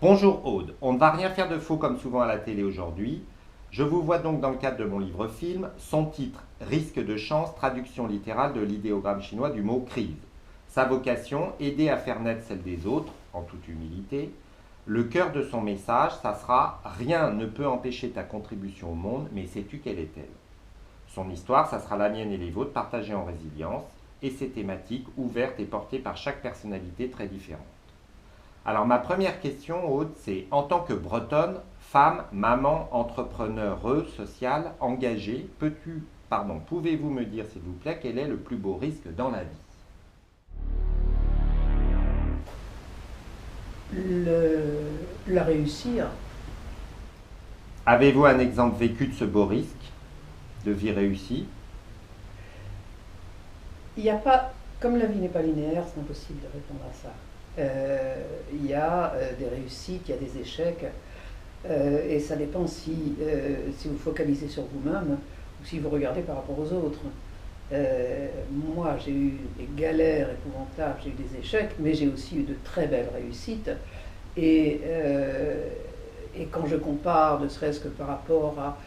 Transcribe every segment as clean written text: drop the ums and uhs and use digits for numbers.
Bonjour Aude, on ne va rien faire de faux comme souvent à la télé aujourd'hui. Je vous vois donc dans le cadre de mon livre-film, son titre « Risque de chance, traduction littérale de l'idéogramme chinois du mot crise ». Sa vocation, aider à faire naître celle des autres, en toute humilité. Le cœur de son message, ça sera « Rien ne peut empêcher ta contribution au monde, mais sais-tu quelle est-elle » Son histoire, ça sera la mienne et les vôtres, partagée en résilience, et ses thématiques ouvertes et portées par chaque personnalité très différente. Alors ma première question, Aude, c'est en tant que Bretonne, femme, maman, entrepreneure sociale, engagée, pouvez-vous me dire s'il vous plaît quel est le plus beau risque dans la vie? La réussir. Avez-vous un exemple vécu de ce beau risque de vie réussie? Il n'y a pas, comme la vie n'est pas linéaire, c'est impossible de répondre à ça. Il y a des réussites, il y a des échecs, et ça dépend si vous focalisez sur vous-même ou si vous regardez par rapport aux autres. Moi, j'ai eu des galères épouvantables, j'ai eu des échecs, mais j'ai aussi eu de très belles réussites. Et, et quand je compare, ne serait-ce que par rapport à,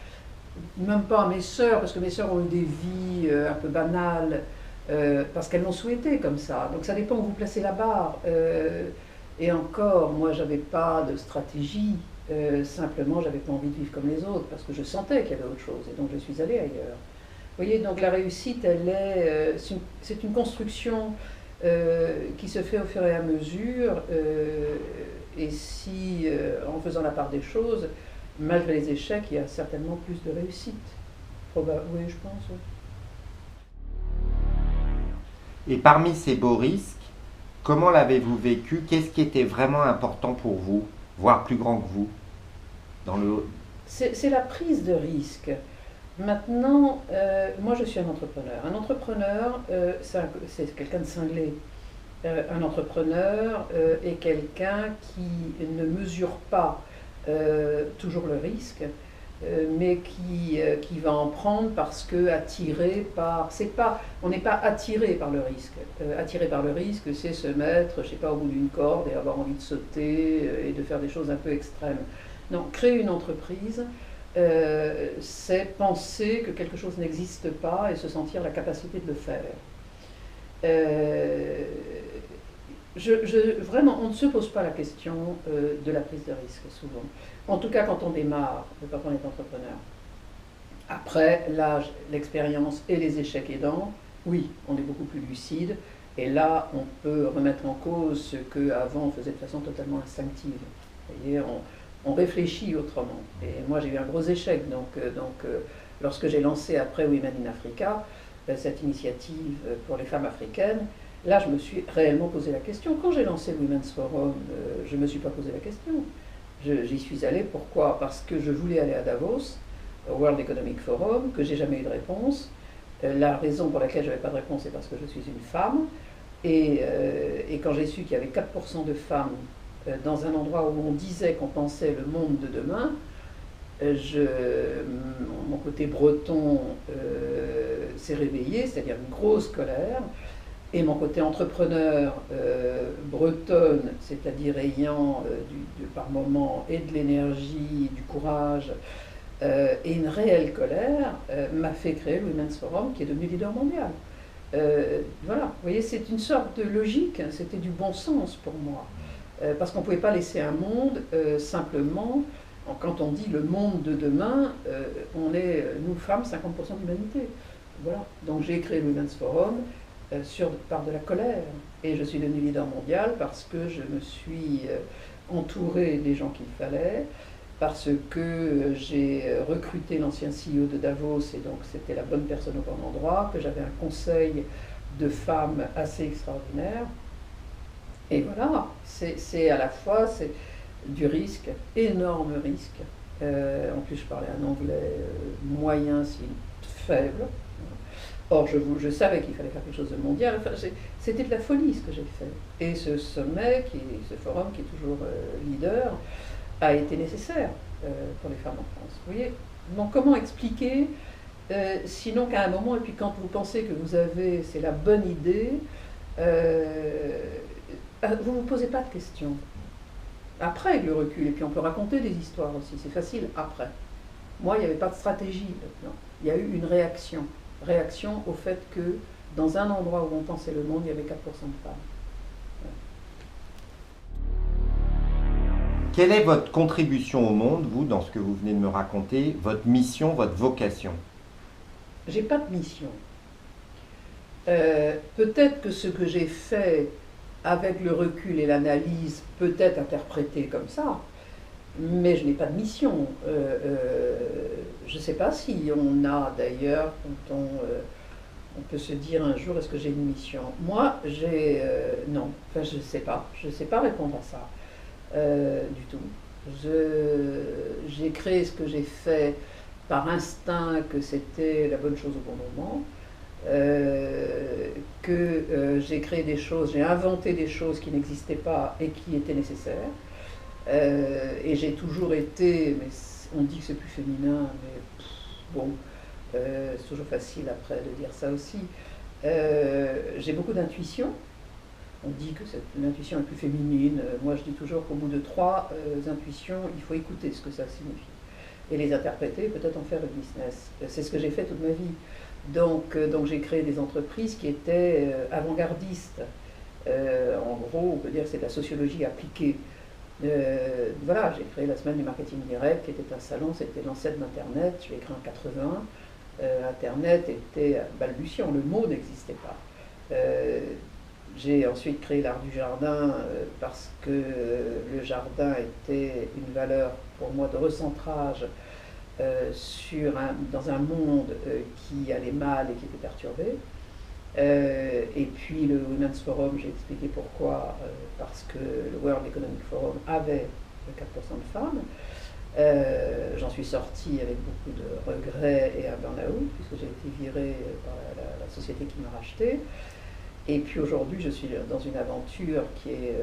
même pas à mes sœurs, parce que mes sœurs ont eu des vies un peu banales, parce qu'elles l'ont souhaité comme ça. Donc ça dépend où vous placez la barre. Et encore, moi, j'avais pas de stratégie. Simplement, j'avais pas envie de vivre comme les autres, parce que je sentais qu'il y avait autre chose, et donc je suis allée ailleurs. Vous voyez, donc la réussite, c'est une construction qui se fait au fur et à mesure, et si, en faisant la part des choses, malgré les échecs, il y a certainement plus de réussite. Oui, je pense, oui. Et parmi ces beaux risques, comment l'avez-vous vécu? Qu'est-ce qui était vraiment important pour vous, voire plus grand que vous dans le... C'est la prise de risque. Maintenant, moi je suis un entrepreneur. Un entrepreneur, c'est quelqu'un de cinglé. Un entrepreneur est quelqu'un qui ne mesure pas toujours le risque, mais qui va en prendre parce que attiré par... on n'est pas attiré par le risque. Attiré par le risque, c'est se mettre, je sais pas, au bout d'une corde et avoir envie de sauter et de faire des choses un peu extrêmes. Non, créer une entreprise, c'est penser que quelque chose n'existe pas et se sentir la capacité de le faire. Vraiment, on ne se pose pas la question de la prise de risque souvent. En tout cas, quand on démarre, quand on est entrepreneur. Après, l'âge, l'expérience et les échecs aidant, oui, on est beaucoup plus lucide. Et là, on peut remettre en cause ce qu'avant on faisait de façon totalement instinctive. Vous voyez, on réfléchit autrement. Et moi, j'ai eu un gros échec. Lorsque j'ai lancé après Women in Africa, cette initiative pour les femmes africaines, là, je me suis réellement posé la question. Quand j'ai lancé le Women's Forum, je ne me suis pas posé la question. J'y suis allée, pourquoi? Parce que je voulais aller à Davos, au World Economic Forum, que j'ai jamais eu de réponse. La raison pour laquelle je n'avais pas de réponse, c'est parce que je suis une femme. Et quand j'ai su qu'il y avait 4% de femmes dans un endroit où on disait qu'on pensait le monde de demain, mon côté breton s'est réveillé, c'est-à-dire une grosse colère. Et mon côté entrepreneur bretonne, c'est-à-dire ayant par moments et de l'énergie, du courage et une réelle colère, m'a fait créer le Women's Forum qui est devenu leader mondial. Voilà, vous voyez, c'est une sorte de logique, hein, c'était du bon sens pour moi. Parce qu'on ne pouvait pas laisser un monde simplement, quand on dit le monde de demain, on est, nous femmes, 50% de l'humanité. Voilà, donc j'ai créé le Women's Forum, par de la colère. Et je suis devenue leader mondial parce que je me suis entourée des gens qu'il fallait, parce que j'ai recruté l'ancien CEO de Davos, et donc c'était la bonne personne au bon endroit, que j'avais un conseil de femmes assez extraordinaire. Et voilà, c'est à la fois du risque, énorme risque. En plus, je parlais un anglais moyen, si faible. Or, je savais qu'il fallait faire quelque chose de mondial. Enfin, c'était de la folie ce que j'ai fait. Et ce sommet, ce forum qui est toujours leader, a été nécessaire pour les femmes en France. Vous voyez? Donc, comment expliquer, sinon qu'à un moment, et puis quand vous pensez que c'est la bonne idée, vous ne vous posez pas de questions. après avec le recul, et puis on peut raconter des histoires aussi, c'est facile après. Moi, il n'y avait pas de stratégie là-dedans. Il y a eu une réaction. Réaction au fait que dans un endroit où on pensait le monde, il y avait 4% de femmes. Quelle est votre contribution au monde, vous, dans ce que vous venez de me raconter, votre mission, votre vocation? J'ai pas de mission. Peut-être que ce que j'ai fait avec le recul et l'analyse peut être interprété comme ça, mais je n'ai pas de mission. Je ne sais pas si on a d'ailleurs, quand on peut se dire un jour, est-ce que j'ai une mission? Moi, non, enfin je ne sais pas répondre à ça du tout. J'ai créé ce que j'ai fait par instinct, que c'était la bonne chose au bon moment. J'ai créé des choses, j'ai inventé des choses qui n'existaient pas et qui étaient nécessaires. Et j'ai toujours été, mais on dit que c'est plus féminin, mais bon, c'est toujours facile après de dire ça aussi. J'ai beaucoup d'intuition. On dit que l'intuition est plus féminine. Moi, je dis toujours qu'au bout de 3 intuitions, il faut écouter ce que ça signifie et les interpréter, peut-être en faire le business. C'est ce que j'ai fait toute ma vie. Donc j'ai créé des entreprises qui étaient avant-gardistes. En gros, on peut dire que c'est de la sociologie appliquée. Voilà, j'ai créé la semaine du marketing direct, qui était un salon, c'était l'ancêtre d'Internet, je l'ai créé en 80. Internet était balbutiant, le mot n'existait pas. J'ai ensuite créé l'art du jardin parce que le jardin était une valeur pour moi de recentrage dans un monde qui allait mal et qui était perturbé. Et puis le Women's Forum, j'ai expliqué pourquoi, parce que le World Economic Forum avait 4% de femmes. J'en suis sortie avec beaucoup de regrets et un burn-out, puisque j'ai été virée par la société qui m'a racheté. Et puis aujourd'hui, je suis dans une aventure qui est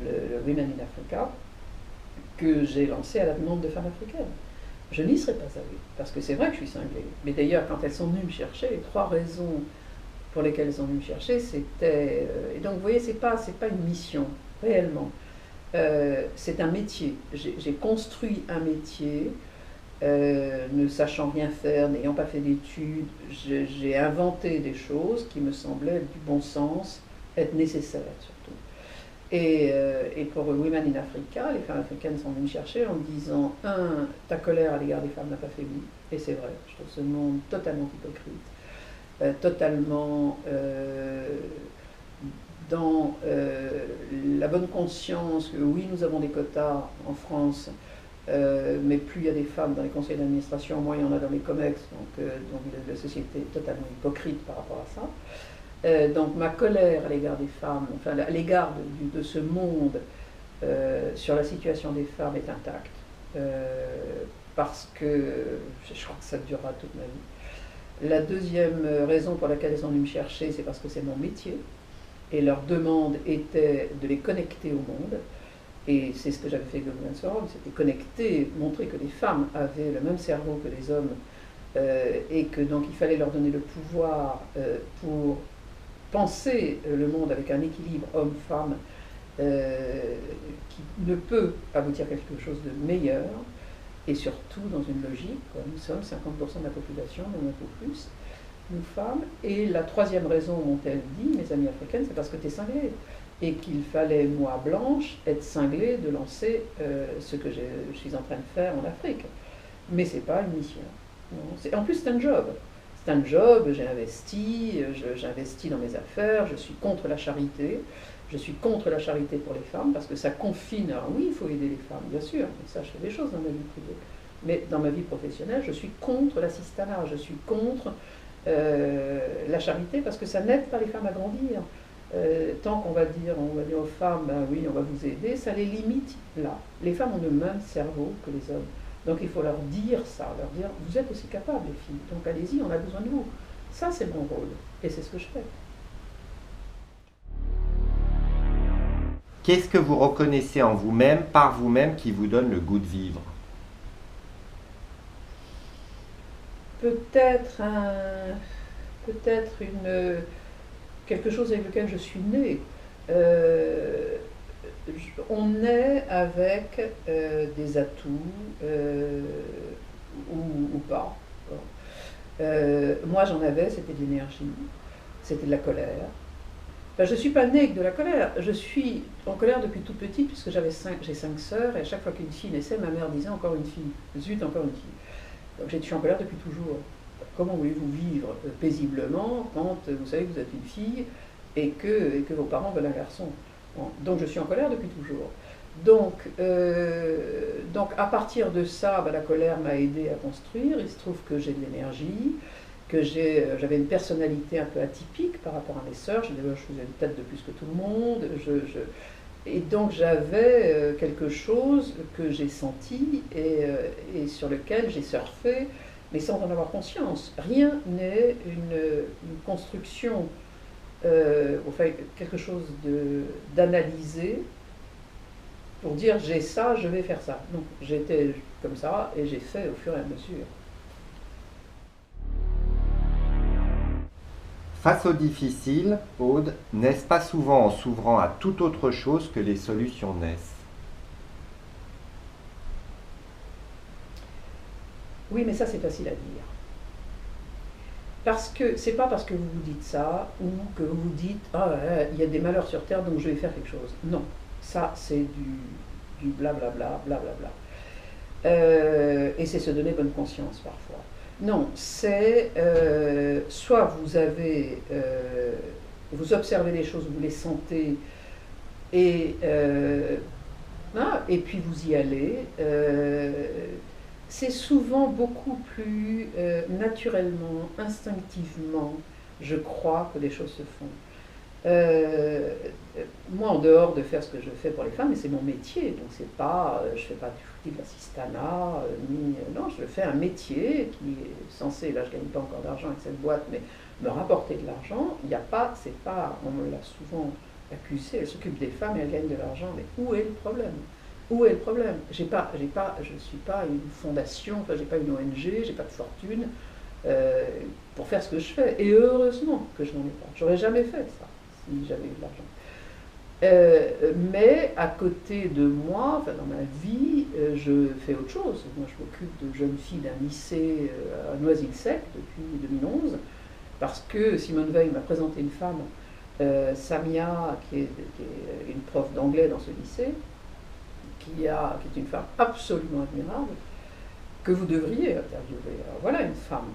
le Women in Africa, que j'ai lancé à la demande de femmes africaines. Je n'y serais pas allée, parce que c'est vrai que je suis cinglée. Mais d'ailleurs, quand elles sont venues me chercher, les 3 raisons pour lesquelles elles sont venues me chercher, c'était... et donc, vous voyez, c'est pas une mission, réellement. C'est un métier. J'ai construit un métier, ne sachant rien faire, n'ayant pas fait d'études. J'ai inventé des choses qui me semblaient être du bon sens, être nécessaires surtout. Et pour Women in Africa, les femmes africaines sont venues me chercher en me disant, ta colère à l'égard des femmes n'a pas faibli. Et c'est vrai, je trouve ce monde totalement hypocrite, totalement dans la bonne conscience que oui, nous avons des quotas en France, mais plus il y a des femmes dans les conseils d'administration, moins il y en a dans les COMEX, donc la société est totalement hypocrite par rapport à ça. Donc ma colère à l'égard des femmes, enfin à l'égard de ce monde sur la situation des femmes est intacte, parce que je crois que ça durera toute ma vie. La deuxième raison pour laquelle elles sont venues me chercher, c'est parce que c'est mon métier, et leur demande était de les connecter au monde, et c'est ce que j'avais fait avec le Women's Forum, c'était connecter, montrer que les femmes avaient le même cerveau que les hommes, et que donc il fallait leur donner le pouvoir pour penser le monde avec un équilibre homme-femme qui ne peut aboutir à quelque chose de meilleur, et surtout dans une logique, quoi. Nous sommes 50% de la population, même un peu plus, nous femmes. Et la troisième raison m'ont-elles dit, mes amies africaines, c'est parce que tu es cinglée. Et qu'il fallait, moi, blanche, être cinglée de lancer ce que je suis en train de faire en Afrique. Mais c'est pas une mission. Non. En plus, c'est un job. C'est un job, j'investis dans mes affaires, je suis contre la charité. Je suis contre la charité pour les femmes parce que ça confine. Alors oui, il faut aider les femmes, bien sûr, mais ça, je fais des choses dans ma vie privée. Mais dans ma vie professionnelle, je suis contre l'assistanat, je suis contre la charité parce que ça n'aide pas les femmes à grandir. Tant qu'on va dire aux femmes, ben oui, on va vous aider, ça les limite là. Les femmes ont le même cerveau que les hommes. Donc il faut leur dire ça, leur dire, vous êtes aussi capables les filles, donc allez-y, on a besoin de vous. Ça, c'est mon rôle, et c'est ce que je fais. Qu'est-ce que vous reconnaissez en vous-même, par vous-même, qui vous donne le goût de vivre? Peut-être quelque chose avec lequel je suis née. on est avec des atouts ou pas. Moi j'en avais, c'était de l'énergie, c'était de la colère. Enfin, je ne suis pas née avec de la colère, je suis en colère depuis toute petite puisque j'ai 5 sœurs et à chaque fois qu'une fille naissait, ma mère disait encore une fille, zut encore une fille. Donc je suis en colère depuis toujours. Comment voulez-vous vivre paisiblement quand vous savez que vous êtes une fille et que vos parents veulent un garçon? Bon, donc je suis en colère depuis toujours. Donc à partir de ça, la colère m'a aidé à construire. Il se trouve que j'ai de l'énergie, que j'avais une personnalité un peu atypique par rapport à mes sœurs. Je faisais une tête de plus que tout le monde. Et donc j'avais quelque chose que j'ai senti et sur lequel j'ai surfé, mais sans en avoir conscience. Rien n'est une construction, enfin quelque chose d'analysé pour dire j'ai ça, je vais faire ça. Donc j'étais comme ça et j'ai fait au fur et à mesure. Face aux difficiles, Aude, n'est-ce pas souvent en s'ouvrant à toute autre chose que les solutions naissent? Oui, mais ça c'est facile à dire. Parce que c'est pas parce que vous vous dites ça ou que vous vous dites ah il y a des malheurs sur terre donc je vais faire quelque chose. Non, ça c'est du blablabla, blablabla. Et c'est se donner bonne conscience parfois. Non, c'est soit vous observez les choses, vous les sentez et puis vous y allez. C'est souvent beaucoup plus naturellement, instinctivement, je crois, que les choses se font. Moi, en dehors de faire ce que je fais pour les femmes, et c'est mon métier, donc c'est pas, je fais pas du footing d'assistanat, non, je fais un métier qui est censé, là je gagne pas encore d'argent avec cette boîte, mais me rapporter de l'argent. Il n'y a pas, c'est pas, on me l'a souvent accusé, elle s'occupe des femmes et elle gagne de l'argent, mais où est le problème? Où est le problème? Je suis pas une fondation, enfin j'ai pas une ONG, j'ai pas de fortune pour faire ce que je fais. Et heureusement que je n'en ai pas. J'aurais jamais fait ça si j'avais eu de l'argent. Mais à côté de moi, enfin dans ma vie, je fais autre chose. Moi, je m'occupe de jeunes filles d'un lycée à Noisy-le-Sec depuis 2011, parce que Simone Veil m'a présenté une femme, Samia, qui est une prof d'anglais dans ce lycée, qui est une femme absolument admirable, que vous devriez interviewer. Alors voilà une femme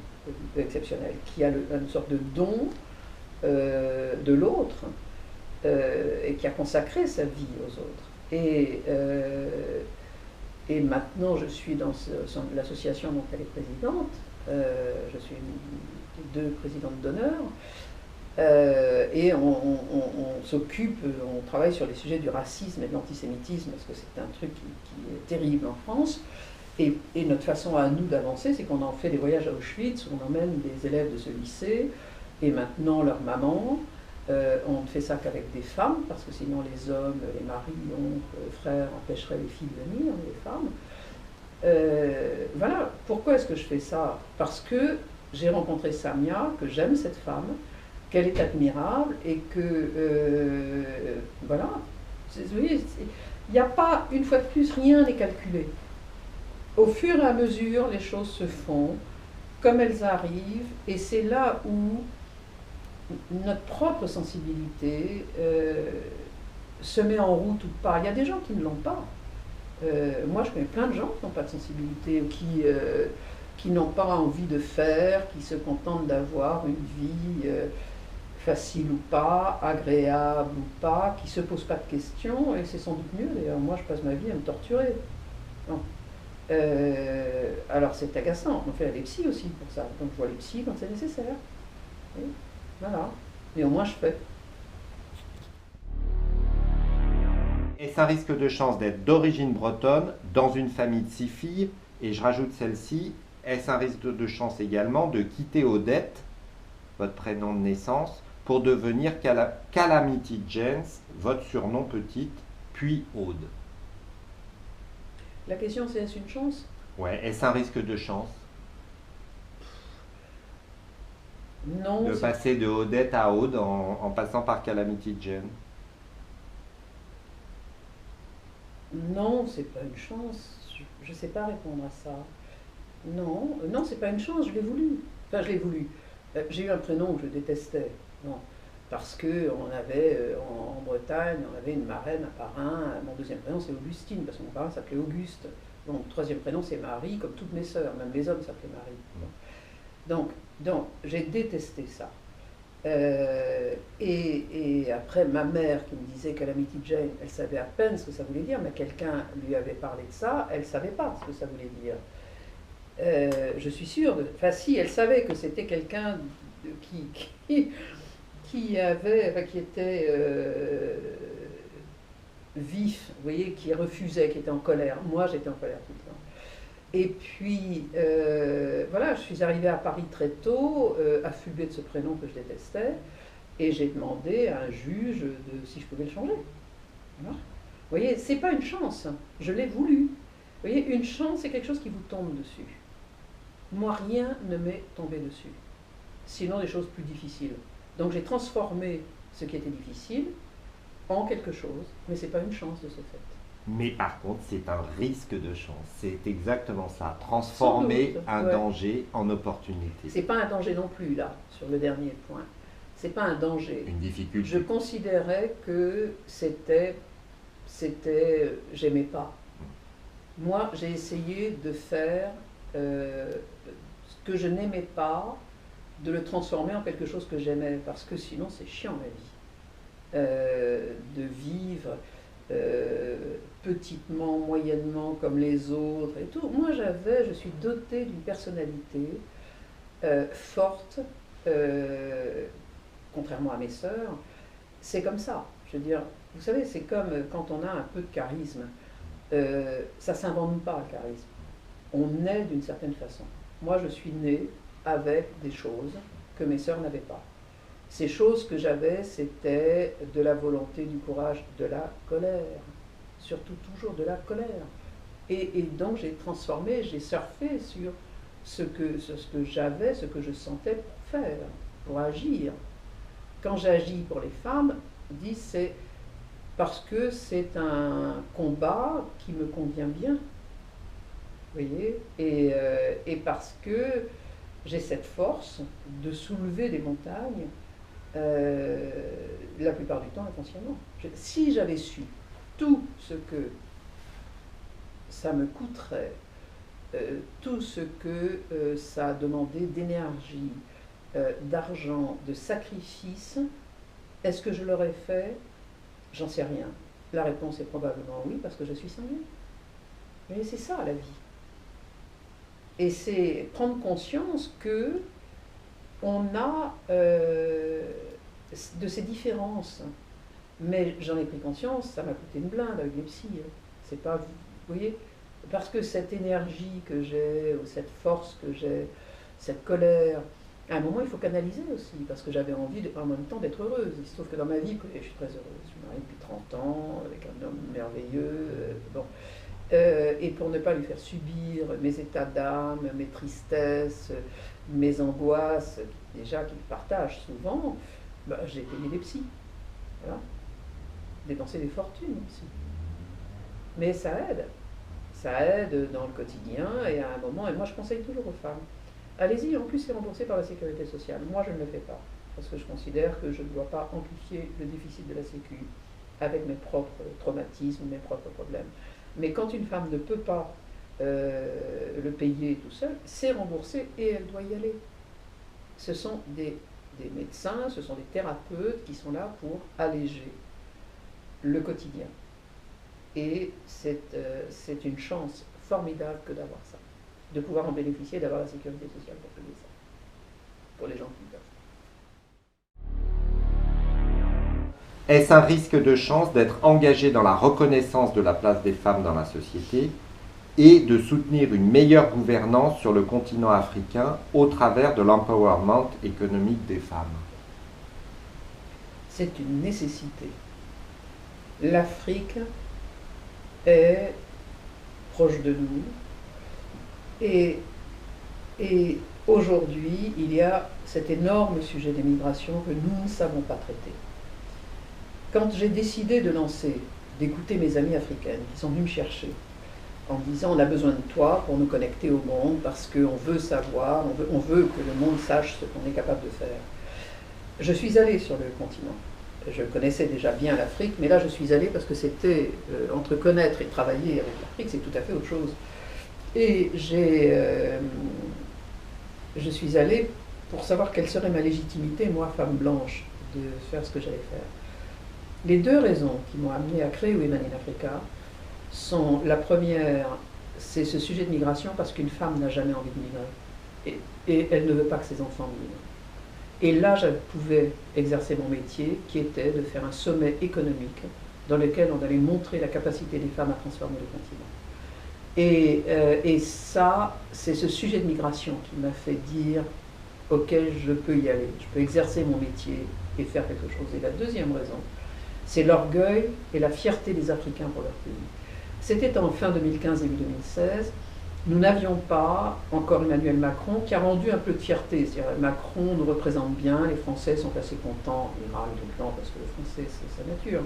exceptionnelle, qui a une sorte de don de l'autre, et qui a consacré sa vie aux autres. Et maintenant, je suis dans l'association dont elle est présidente. Je suis une des 2 présidentes d'honneur. Et on s'occupe, on travaille sur les sujets du racisme et de l'antisémitisme, parce que c'est un truc qui est terrible en France. Et notre façon à nous d'avancer, c'est qu'on en fait des voyages à Auschwitz, où on emmène des élèves de ce lycée, et maintenant leurs mamans. On ne fait ça qu'avec des femmes, parce que sinon les hommes, les maris, oncles, frères empêcheraient les filles de venir, les femmes. Voilà, pourquoi est-ce que je fais ça? Parce que j'ai rencontré Samia, que j'aime cette femme, qu'elle est admirable et que, voilà, vous voyez, il n'y a pas, une fois de plus, rien n'est calculé. Au fur et à mesure, les choses se font comme elles arrivent, et c'est là où notre propre sensibilité se met en route ou pas. Il y a des gens qui ne l'ont pas. Moi, je connais plein de gens qui n'ont pas de sensibilité, ou qui n'ont pas envie de faire, qui se contentent d'avoir une vie facile ou pas, agréable ou pas, qui ne se posent pas de questions, et c'est sans doute mieux. D'ailleurs, moi, je passe ma vie à me torturer. Non. Alors, c'est agaçant. On fait les psys aussi pour ça. Donc, je vois les psys quand c'est nécessaire. Oui. Voilà. Et au moins, je fais. Est-ce un risque de chance d'être d'origine bretonne, dans une famille de 6 filles? Et je rajoute celle-ci, est-ce un risque de chance également de quitter Odette, votre prénom de naissance, pour devenir Calamity Jane, votre surnom petite, puis Aude? La question, c'est est-ce une chance? Ouais, est-ce un risque de chance Non. de passer de Odette à Aude en passant par Calamity Jane? Non, c'est pas une chance. Je ne sais pas répondre à ça. Non, non, c'est pas une chance, je l'ai voulu. Enfin, je l'ai voulu. J'ai eu un prénom que je détestais. Non. Parce que on avait, en Bretagne, on avait une marraine, un parrain. Mon deuxième prénom, c'est Augustine, parce que mon parrain s'appelait Auguste. Mon troisième prénom, c'est Marie, comme toutes mes sœurs. Même les hommes s'appelaient Marie. Donc j'ai détesté ça. Et après, ma mère qui me disait Calamity Jane, elle savait à peine ce que ça voulait dire, mais quelqu'un lui avait parlé de ça, elle ne savait pas ce que ça voulait dire. Je suis sûre, enfin si, elle savait que c'était quelqu'un qui avait, enfin, qui était vif, vous voyez, qui refusait, qui était en colère. Moi, j'étais en colère tout le temps. Et puis, voilà, je suis arrivée à Paris très tôt, affublée de ce prénom que je détestais, et j'ai demandé à un juge si je pouvais le changer. Voilà. Vous voyez, c'est pas une chance, je l'ai voulu. Vous voyez, une chance, c'est quelque chose qui vous tombe dessus. Moi, rien ne m'est tombé dessus, sinon des choses plus difficiles. Donc j'ai transformé ce qui était difficile en quelque chose, mais c'est pas une chance de ce fait. Mais par contre, c'est un risque de chance. C'est exactement ça. Transformer un danger en opportunité. C'est pas un danger non plus, là, sur le dernier point. C'est pas un danger. Une difficulté. Je considérais que j'aimais pas. Moi, j'ai essayé de faire ce que je n'aimais pas, de le transformer en quelque chose que j'aimais, parce que sinon c'est chiant la vie. De vivre petitement, moyennement, comme les autres et tout. Moi je suis dotée d'une personnalité forte, contrairement à mes sœurs. C'est comme ça. Je veux dire, vous savez, c'est comme quand on a un peu de charisme. Ça ne s'invente pas, le charisme. On naît d'une certaine façon. Moi, je suis née avec des choses que mes sœurs n'avaient pas. Ces choses que j'avais, c'était de la volonté, du courage, de la colère. Surtout toujours de la colère. Et donc j'ai transformé, j'ai surfé sur ce que j'avais, ce que je sentais pour faire, pour agir. Quand j'agis pour les femmes, je dis c'est parce que c'est un combat qui me convient bien. Vous voyez, et parce que j'ai cette force de soulever des montagnes, la plupart du temps inconsciemment. Si j'avais su tout ce que ça me coûterait, tout ce que ça a demandé d'énergie, d'argent, de sacrifice, est-ce que je l'aurais fait? J'en sais rien. La réponse est probablement oui, parce que je suis cinglée. Mais c'est ça la vie. Et c'est prendre conscience que on a de ces différences. Mais j'en ai pris conscience, ça m'a coûté une blinde avec les psys. C'est pas, vous voyez, parce que cette énergie que j'ai, ou cette force que j'ai, cette colère, à un moment il faut canaliser aussi, parce que j'avais envie en même temps d'être heureuse. Il se trouve que dans ma vie, je suis très heureuse. Je suis mariée depuis 30 ans, avec un homme merveilleux. Bon. Et pour ne pas lui faire subir mes états d'âme, mes tristesses, mes angoisses, déjà qu'il partage souvent, bah, j'ai payé des psys. Voilà. Dépenser des fortunes aussi. Mais ça aide dans le quotidien et à un moment, et moi je conseille toujours aux femmes, allez-y, en plus c'est remboursé par la sécurité sociale. Moi je ne le fais pas, parce que je considère que je ne dois pas amplifier le déficit de la sécu avec mes propres traumatismes, mes propres problèmes. Mais quand une femme ne peut pas le payer tout seul, c'est remboursé et elle doit y aller. Ce sont des médecins, ce sont des thérapeutes qui sont là pour alléger le quotidien. Et c'est une chance formidable que d'avoir ça, de pouvoir en bénéficier, d'avoir la sécurité sociale pour payer ça, pour les gens qui peuvent. Est-ce un risque de chance d'être engagé dans la reconnaissance de la place des femmes dans la société et de soutenir une meilleure gouvernance sur le continent africain au travers de l'empowerment économique des femmes? C'est une nécessité. L'Afrique est proche de nous et aujourd'hui il y a cet énorme sujet des migrations que nous ne savons pas traiter. Quand j'ai décidé de lancer d'écouter mes amies africaines qui sont venues me chercher en me disant on a besoin de toi pour nous connecter au monde parce qu'on veut savoir, on veut que le monde sache ce qu'on est capable de faire. Je suis allée sur le continent. Je connaissais déjà bien l'Afrique, mais là je suis allée parce que c'était entre connaître et travailler avec l'Afrique, c'est tout à fait autre chose. Et je suis allée pour savoir quelle serait ma légitimité, moi, femme blanche, de faire ce que j'allais faire. Les deux raisons qui m'ont amenée à créer Women in Africa sont, la première, c'est ce sujet de migration parce qu'une femme n'a jamais envie de migrer. Et elle ne veut pas que ses enfants migrent. Et là, je pouvais exercer mon métier, qui était de faire un sommet économique dans lequel on allait montrer la capacité des femmes à transformer le continent. Et ça, c'est ce sujet de migration qui m'a fait dire « Ok, je peux y aller, je peux exercer mon métier et faire quelque chose ». Et la deuxième raison, c'est l'orgueil et la fierté des Africains pour leur pays. C'était en fin 2015 et 2016. Nous n'avions pas encore Emmanuel Macron qui a rendu un peu de fierté. C'est-à-dire Macron nous représente bien, les Français sont assez contents, ils râlent tout le temps parce que le français c'est sa nature.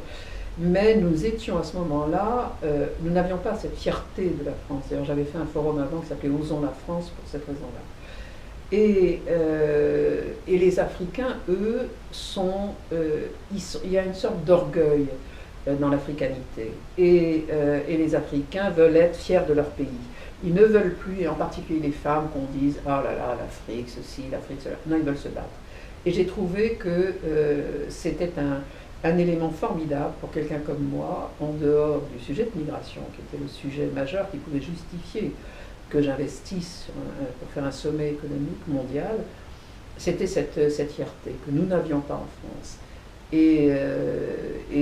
Mais nous étions à ce moment-là, nous n'avions pas cette fierté de la France. D'ailleurs j'avais fait un forum avant qui s'appelait Osons la France pour cette raison-là. Et les Africains, eux, il y a une sorte d'orgueil dans l'africanité. Et les Africains veulent être fiers de leur pays. Ils ne veulent plus, et en particulier les femmes, qu'on dise « Ah là là, l'Afrique, ceci, l'Afrique, cela ». Non, ils veulent se battre. Et j'ai trouvé que c'était un élément formidable pour quelqu'un comme moi, en dehors du sujet de migration, qui était le sujet majeur qui pouvait justifier que j'investisse pour faire un sommet économique mondial. C'était cette fierté que nous n'avions pas en France. Et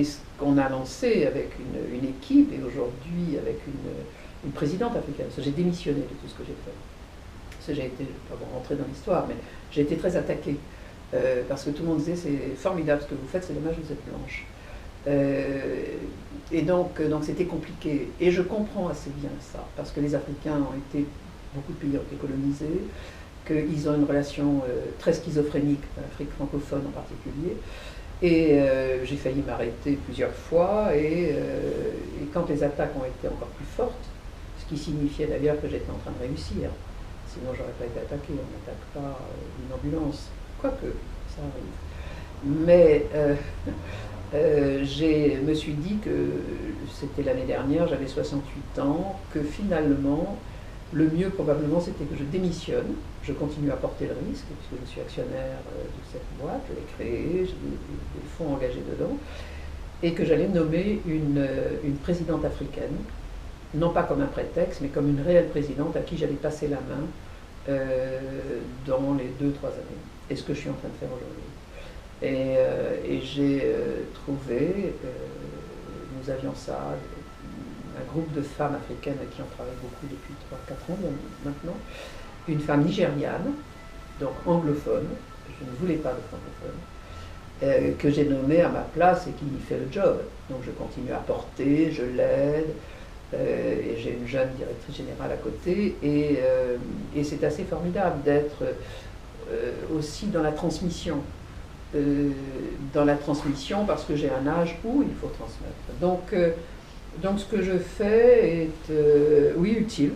ce qu'on a lancé avec une équipe, et aujourd'hui avec une présidente africaine, parce que j'ai démissionné de tout ce que j'ai fait. Parce que j'ai été, je ne vais pas rentrer dans l'histoire, mais j'ai été très attaquée. Parce que tout le monde disait c'est formidable ce que vous faites, c'est dommage, vous êtes blanche. Et donc c'était compliqué. Et je comprends assez bien ça, parce que les Africains ont été, beaucoup de pays ont été colonisés, qu'ils ont une relation très schizophrénique, l'Afrique francophone en particulier. Et j'ai failli m'arrêter plusieurs fois, et quand les attaques ont été encore plus fortes, ce qui signifiait d'ailleurs que j'étais en train de réussir, sinon j'aurais pas été attaqué, on n'attaque pas une ambulance, quoique ça arrive. Mais je me suis dit que c'était l'année dernière, j'avais 68 ans, que finalement le mieux probablement c'était que je démissionne, je continue à porter le risque puisque je suis actionnaire de cette boîte, je l'ai créée, j'ai des fonds engagés dedans, et que j'allais nommer une présidente africaine, non pas comme un prétexte, mais comme une réelle présidente à qui j'allais passer la main dans les 2-3 années. Et ce que je suis en train de faire aujourd'hui. Et j'ai trouvé, nous avions ça, un groupe de femmes africaines avec qui on travaille beaucoup depuis 3-4 ans maintenant, une femme nigériane, donc anglophone, je ne voulais pas de francophone, que j'ai nommée à ma place et qui fait le job. Donc je continue à porter, je l'aide, et j'ai une jeune directrice générale à côté, et c'est assez formidable d'être aussi dans la transmission. Parce que j'ai un âge où il faut transmettre. Donc ce que je fais est, oui, utile,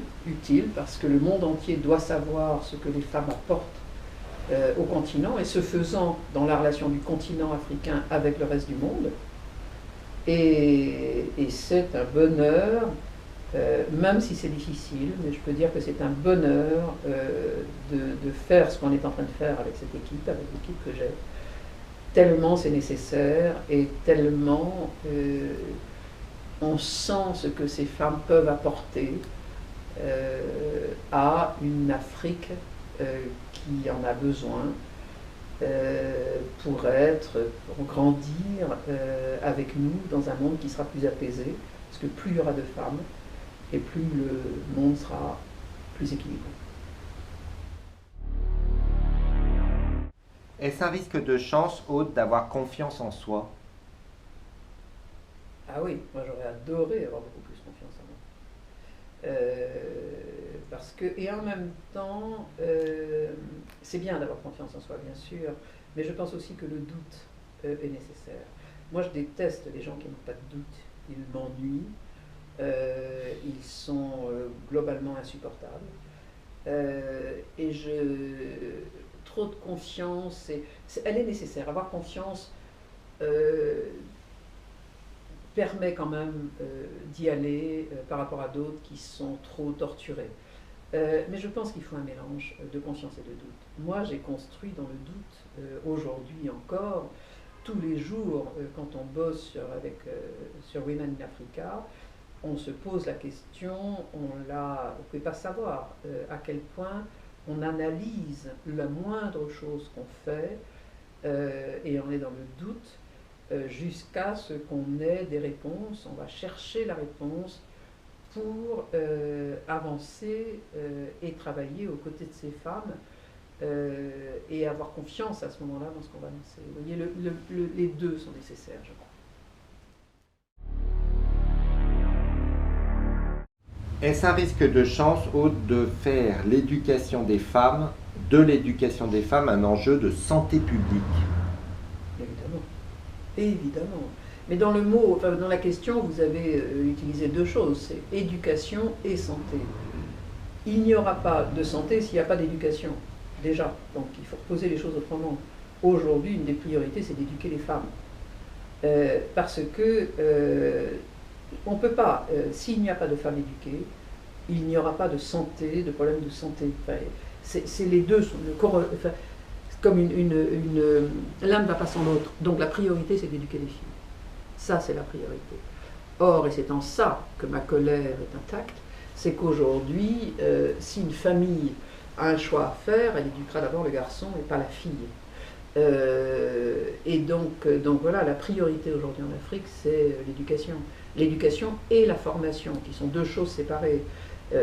parce que le monde entier doit savoir ce que les femmes apportent au continent, et ce faisant dans la relation du continent africain avec le reste du monde. Et c'est un bonheur, même si c'est difficile, mais je peux dire que c'est un bonheur de faire ce qu'on est en train de faire avec cette équipe, avec l'équipe que j'ai. Tellement c'est nécessaire et tellement on sent ce que ces femmes peuvent apporter à une Afrique qui en a besoin pour grandir avec nous dans un monde qui sera plus apaisé, parce que plus il y aura de femmes et plus le monde sera plus équilibré. Est-ce un risque de chance, Aude, d'avoir confiance en soi? Ah oui, moi j'aurais adoré avoir beaucoup plus confiance en moi. Et en même temps, c'est bien d'avoir confiance en soi, bien sûr, mais je pense aussi que le doute est nécessaire. Moi je déteste les gens qui n'ont pas de doute, ils m'ennuient, ils sont globalement insupportables. Et trop de confiance, elle est nécessaire. Avoir confiance permet quand même d'y aller par rapport à d'autres qui sont trop torturés. Mais je pense qu'il faut un mélange de confiance et de doute. Moi, j'ai construit dans le doute, aujourd'hui encore, tous les jours, quand on bosse sur Women in Africa, on se pose la question, vous ne pouvez pas savoir à quel point on analyse la moindre chose qu'on fait et on est dans le doute jusqu'à ce qu'on ait des réponses. On va chercher la réponse pour avancer et travailler aux côtés de ces femmes et avoir confiance à ce moment-là dans ce qu'on va lancer. Vous voyez, les deux sont nécessaires, je crois. Est-ce un risque de chance, Aude, de faire de l'éducation des femmes un enjeu de santé publique? Évidemment. Évidemment. Mais dans le mot, enfin, dans la question, vous avez utilisé deux choses, c'est éducation et santé. Il n'y aura pas de santé s'il n'y a pas d'éducation, déjà. Donc il faut reposer les choses autrement. Aujourd'hui, une des priorités, c'est d'éduquer les femmes. Parce que on ne peut pas, s'il n'y a pas de femmes éduquées, il n'y aura pas de santé, de problème de santé. Enfin, c'est les deux, enfin, comme l'un ne va pas sans l'autre. Donc la priorité, c'est d'éduquer les filles. Ça, c'est la priorité. Or, et c'est en ça que ma colère est intacte, c'est qu'aujourd'hui, si une famille a un choix à faire, elle éduquera d'abord le garçon et pas la fille. Et donc voilà, la priorité aujourd'hui en Afrique, c'est l'éducation. L'éducation et la formation, qui sont deux choses séparées.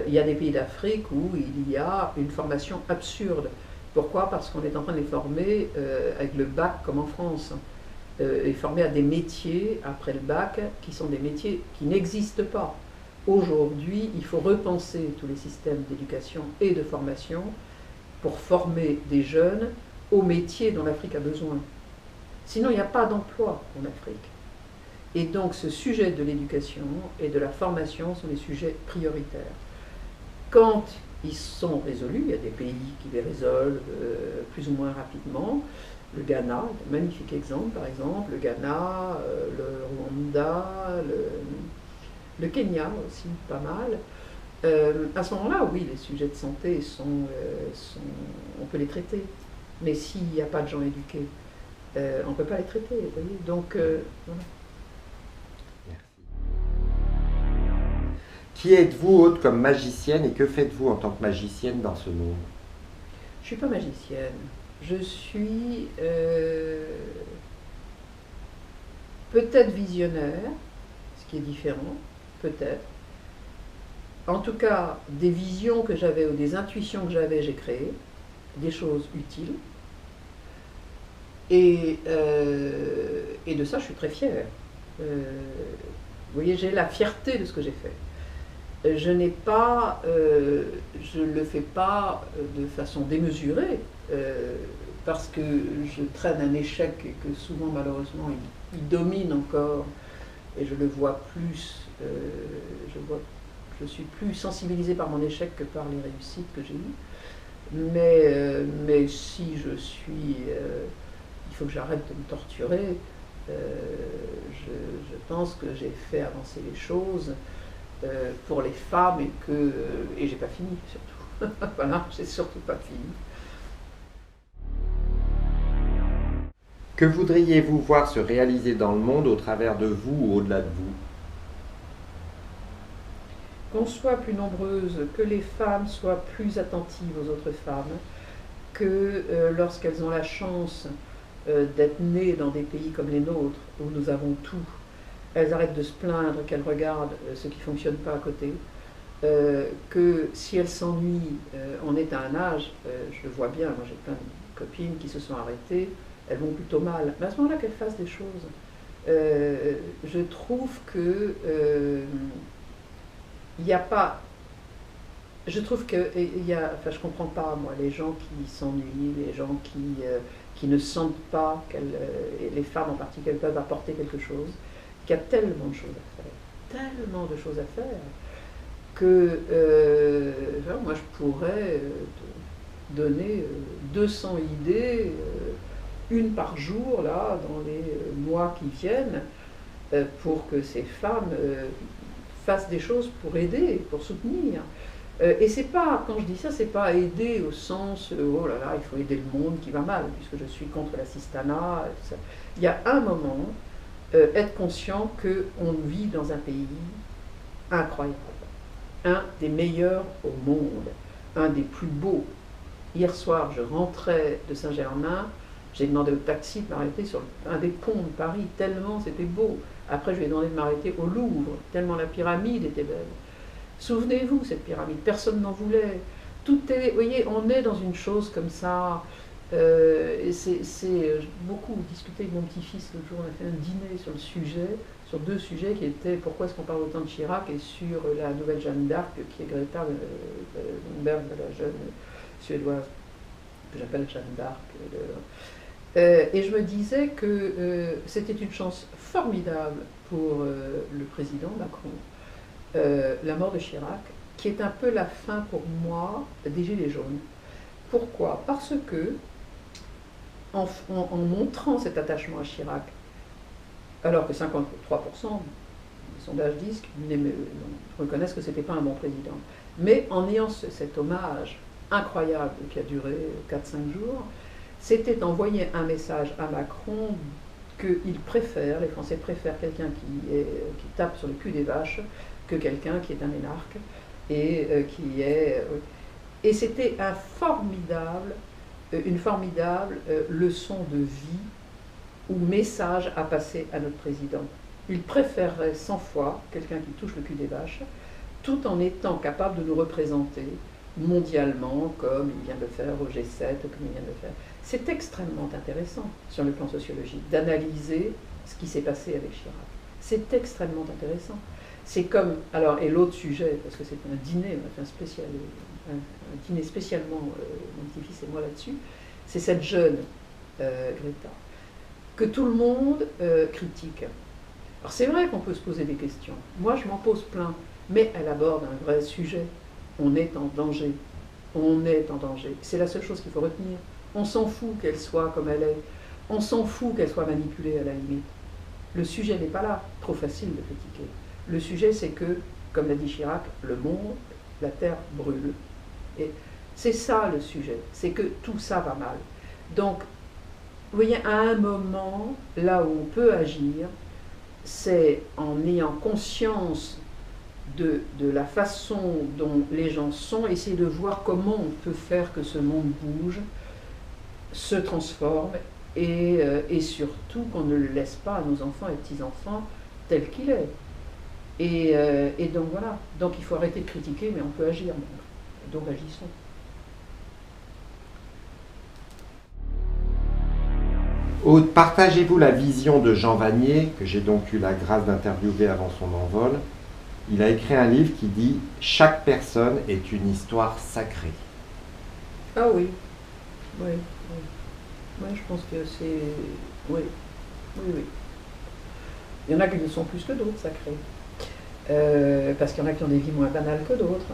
Il y a des pays d'Afrique où il y a une formation absurde. Pourquoi? Parce qu'on est en train de les former avec le bac comme en France. Et former à des métiers après le bac qui sont des métiers qui n'existent pas. Aujourd'hui, il faut repenser tous les systèmes d'éducation et de formation pour former des jeunes aux métiers dont l'Afrique a besoin. Sinon, il n'y a pas d'emploi en Afrique. Et donc, ce sujet de l'éducation et de la formation sont des sujets prioritaires. Quand ils sont résolus, il y a des pays qui les résolvent plus ou moins rapidement. Le Ghana, un magnifique exemple par exemple, le Ghana, le Rwanda, le Kenya aussi, pas mal. À ce moment-là, oui, les sujets de santé on peut les traiter. Mais s'il n'y a pas de gens éduqués, on ne peut pas les traiter, vous voyez. Donc, voilà. Merci. Qui êtes-vous, Aude, comme magicienne, et que faites-vous en tant que magicienne dans ce monde? Je ne suis pas magicienne. Je suis peut-être visionnaire, ce qui est différent, peut-être. En tout cas, des visions que j'avais ou des intuitions que j'avais, j'ai créé, des choses utiles. Et de ça, je suis très fière. Vous voyez, j'ai la fierté de ce que j'ai fait. Je ne le fais pas de façon démesurée, parce que je traîne un échec et que souvent, malheureusement, il domine encore, et je le vois plus, je suis plus sensibilisée par mon échec que par les réussites que j'ai eues. Mais si je suis... il faut que j'arrête de me torturer. Je pense que j'ai fait avancer les choses pour les femmes et j'ai pas fini surtout. Voilà, j'ai surtout pas fini. Que voudriez-vous voir se réaliser dans le monde au travers de vous ou au-delà de vous? Qu'on soit plus nombreuses, que les femmes soient plus attentives aux autres femmes, que lorsqu'elles ont la chance d'être nées dans des pays comme les nôtres, où nous avons tout, elles arrêtent de se plaindre qu'elles regardent ce qui ne fonctionne pas à côté, que si elles s'ennuient, on est à un âge, je le vois bien, moi j'ai plein de copines qui se sont arrêtées, elles vont plutôt mal, mais à ce moment-là qu'elles fassent des choses. Je trouve que il n'y a pas... Je trouve que enfin, je comprends pas, moi, les gens qui s'ennuient, les gens qui ne sentent pas, les femmes en particulier, peuvent apporter quelque chose. qu'il y a tellement de choses à faire, tellement de choses à faire, que moi je pourrais te donner 200 idées, une par jour, là, dans les mois qui viennent, pour que ces femmes fassent des choses pour aider, pour soutenir. Et c'est pas, quand je dis ça, c'est pas aider au sens oh là là, il faut aider le monde qui va mal, puisque je suis contre l'assistanat. Il y a un moment, être conscient qu'on vit dans un pays incroyable, un des meilleurs au monde, un des plus beaux. Hier soir, je rentrais de Saint-Germain, j'ai demandé au taxi de m'arrêter sur un des ponts de Paris, tellement c'était beau. Après, je lui ai demandé de m'arrêter au Louvre, tellement la pyramide était belle. Souvenez-vous, cette pyramide, personne n'en voulait. Tout est, vous voyez, on est dans une chose comme ça. Beaucoup discuté avec mon petit-fils l'autre jour, on a fait un dîner sur le sujet, sur deux sujets qui étaient pourquoi est-ce qu'on parle autant de Chirac et sur la nouvelle Jeanne d'Arc qui est Greta Thunberg, la jeune suédoise que j'appelle Jeanne d'Arc. Et je me disais que c'était une chance formidable pour le président Macron, la mort de Chirac, qui est un peu la fin pour moi des Gilets jaunes. Pourquoi? Parce que, en montrant cet attachement à Chirac, alors que 53%, les sondages disent qu'ils reconnaissent que ce n'était pas un bon président, mais en ayant cet hommage incroyable qui a duré 4-5 jours, c'était envoyer un message à Macron qu'il préfère, les Français préfèrent quelqu'un qui tape sur le cul des vaches que quelqu'un qui est un énarque et c'était une formidable leçon de vie ou message à passer à notre président. Il préférerait 100 fois quelqu'un qui touche le cul des vaches, tout en étant capable de nous représenter mondialement, comme il vient de le faire au G7, comme il vient de le faire. C'est extrêmement intéressant sur le plan sociologique d'analyser ce qui s'est passé avec Chirac. C'est extrêmement intéressant. C'est comme, alors, et l'autre sujet, parce que c'est un dîner, on a fait un dîner spécialement, mon petit-fils et moi là-dessus, c'est cette jeune Greta, que tout le monde critique. Alors c'est vrai qu'on peut se poser des questions, moi je m'en pose plein, mais elle aborde un vrai sujet. On est en danger, on est en danger. C'est la seule chose qu'il faut retenir. On s'en fout qu'elle soit comme elle est, on s'en fout qu'elle soit manipulée à la limite. Le sujet n'est pas là, trop facile de critiquer. Le sujet c'est que, comme l'a dit Chirac, le monde, la terre brûle. Et c'est ça le sujet, c'est que tout ça va mal. Donc, vous voyez, à un moment, là où on peut agir, c'est en ayant conscience de la façon dont les gens sont, essayer de voir comment on peut faire que ce monde bouge, se transforme, et surtout qu'on ne le laisse pas à nos enfants et petits-enfants tel qu'il est. Et donc voilà, donc il faut arrêter de critiquer, mais on peut agir. Donc agissons. Aude, partagez-vous la vision de Jean Vanier, que j'ai donc eu la grâce d'interviewer avant son envol. Il a écrit un livre qui dit « Chaque personne est une histoire sacrée ». Ah oui, oui, oui. Oui, je pense que c'est... Oui, oui, oui. Il y en a qui ne sont plus que d'autres sacrés. Parce qu'il y en a qui ont des vies moins banales que d'autres.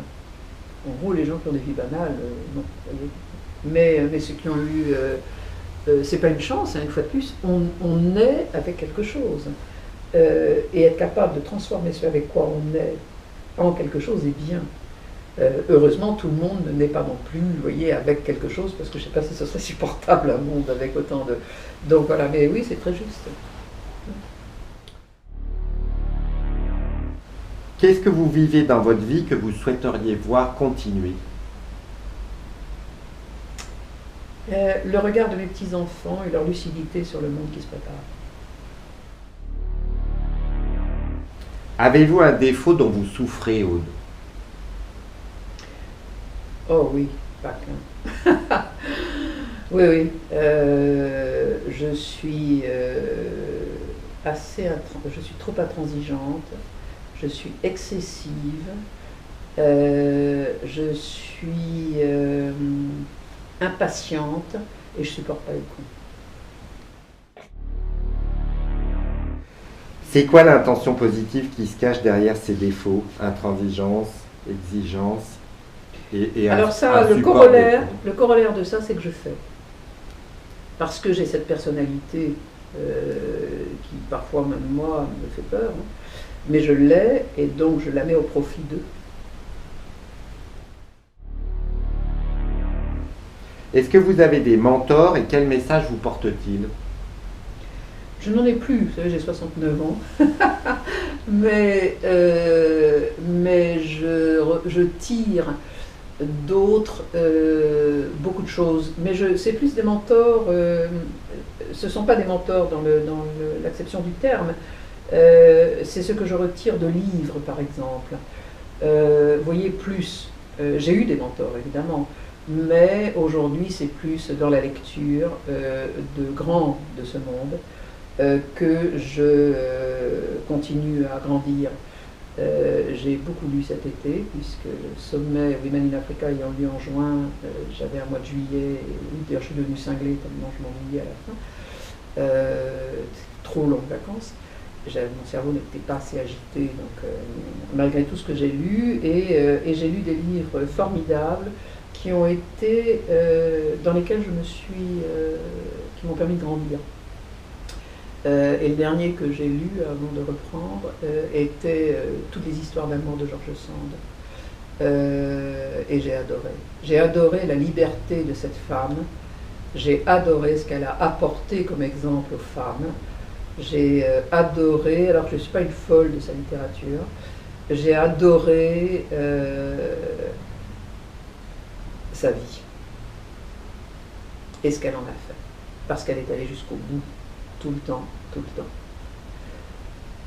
En gros, les gens qui ont des vies banales, non. Mais ceux qui ont eu... c'est pas une chance, hein, une fois de plus, on est avec quelque chose. Et être capable de transformer ce avec quoi on est en quelque chose est bien. Heureusement, tout le monde n'est pas non plus, vous voyez, avec quelque chose, parce que je ne sais pas si ce serait supportable un monde avec autant de... Donc voilà, mais oui, c'est très juste. Qu'est-ce que vous vivez dans votre vie que vous souhaiteriez voir continuer? Le regard de mes petits-enfants et leur lucidité sur le monde qui se prépare. Avez-vous un défaut dont vous souffrez, Aude? Oh oui, pas qu'un. Oui, oui. Je suis je suis trop intransigeante, je suis excessive, je suis impatiente et je supporte pas les coups. C'est quoi l'intention positive qui se cache derrière ces défauts? Intransigeance, exigence et Alors ça, un le support corollaire de ça, c'est que je fais. Parce que j'ai cette personnalité qui parfois même moi me fait peur, hein. Mais je l'ai et donc je la mets au profit d'eux. Est-ce que vous avez des mentors et quel message vous portent-ils? Je n'en ai plus, vous savez, j'ai 69 ans, mais je tire d'autres beaucoup de choses. Mais c'est plus des mentors, ce ne sont pas des mentors dans l'acception du terme, c'est ce que je retire de livres par exemple. Vous voyez, plus, j'ai eu des mentors évidemment, mais aujourd'hui c'est plus dans la lecture de grands de ce monde que je continue à grandir. J'ai beaucoup lu cet été, puisque le sommet Women in Africa ayant lieu en juin, j'avais un mois de juillet, et d'ailleurs je suis devenue cinglée tellement je m'ennuyais à la fin. Trop longues vacances. Mon cerveau n'était pas assez agité, donc malgré tout ce que j'ai lu, et j'ai lu des livres formidables qui ont été, dans lesquels qui m'ont permis de grandir. Et le dernier que j'ai lu avant de reprendre était Toutes les histoires d'amour de George Sand. Et j'ai adoré. J'ai adoré la liberté de cette femme. J'ai adoré ce qu'elle a apporté comme exemple aux femmes. J'ai adoré, alors que je ne suis pas une folle de sa littérature, j'ai adoré sa vie. Et ce qu'elle en a fait. Parce qu'elle est allée jusqu'au bout. Tout le temps, tout le temps.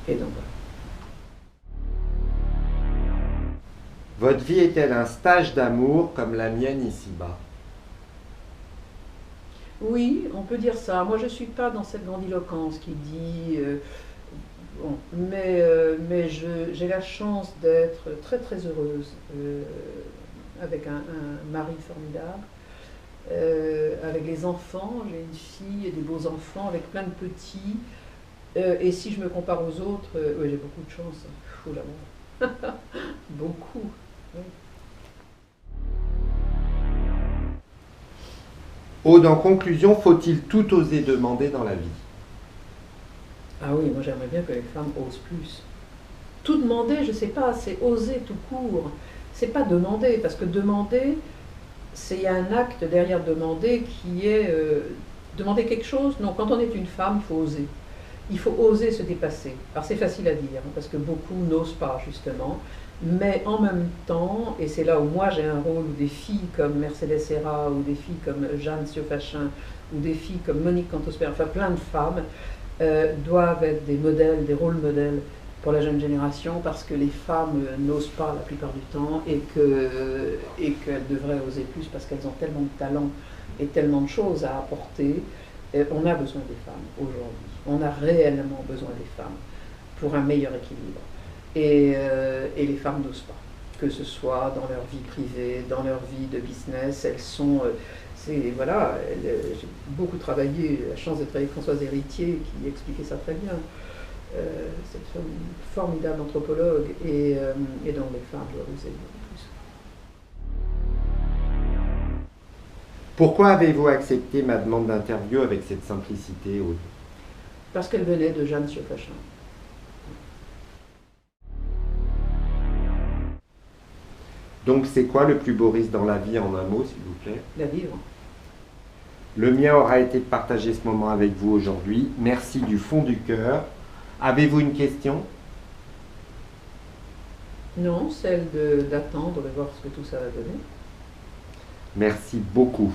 Et donc voilà. Votre vie est-elle un stage d'amour comme la mienne ici-bas? Oui, on peut dire ça. Moi, je ne suis pas dans cette grandiloquence qui dit... bon, mais j'ai la chance d'être très très heureuse avec un mari formidable. Avec les enfants, j'ai une fille et des beaux enfants, avec plein de petits. Et si je me compare aux autres, ouais, j'ai beaucoup de chance. Fou l'amour. Beaucoup. Oui. Aude, en conclusion, faut-il tout oser demander dans la vie? Ah oui, moi j'aimerais bien que les femmes osent plus. Tout demander, je ne sais pas, c'est oser tout court. C'est pas demander, parce que demander, il y a un acte derrière demander qui est demander quelque chose. Non, quand on est une femme, il faut oser. Il faut oser se dépasser. Alors c'est facile à dire, hein, parce que beaucoup n'osent pas justement, mais en même temps, et c'est là où moi j'ai un rôle, où des filles comme Mercedes Serra, ou des filles comme Jeanne Siofachin, ou des filles comme Monique Cantosper, enfin plein de femmes, doivent être des modèles, des rôles modèles pour la jeune génération, parce que les femmes n'osent pas la plupart du temps, et qu'elles devraient oser plus, parce qu'elles ont tellement de talent et tellement de choses à apporter. On a besoin des femmes aujourd'hui. On a réellement besoin des femmes pour un meilleur équilibre. Et les femmes n'osent pas, que ce soit dans leur vie privée, dans leur vie de business. Elles sont... voilà, j'ai beaucoup travaillé, la chance de travailler avec Françoise Héritier, qui expliquait ça très bien. C'est une formidable anthropologue, et donc les femmes doivent oser beaucoup plus. Pourquoi avez-vous accepté ma demande d'interview avec cette simplicité, Aude? Parce qu'elle venait de Jeanne Siofachin. Donc c'est quoi le plus beau risque dans la vie, en un mot, s'il vous plaît? La vivre. Le mien aura été de partager ce moment avec vous aujourd'hui. Merci du fond du cœur. Avez-vous une question? Non, celle d'attendre, de voir ce que tout ça va donner. Merci beaucoup.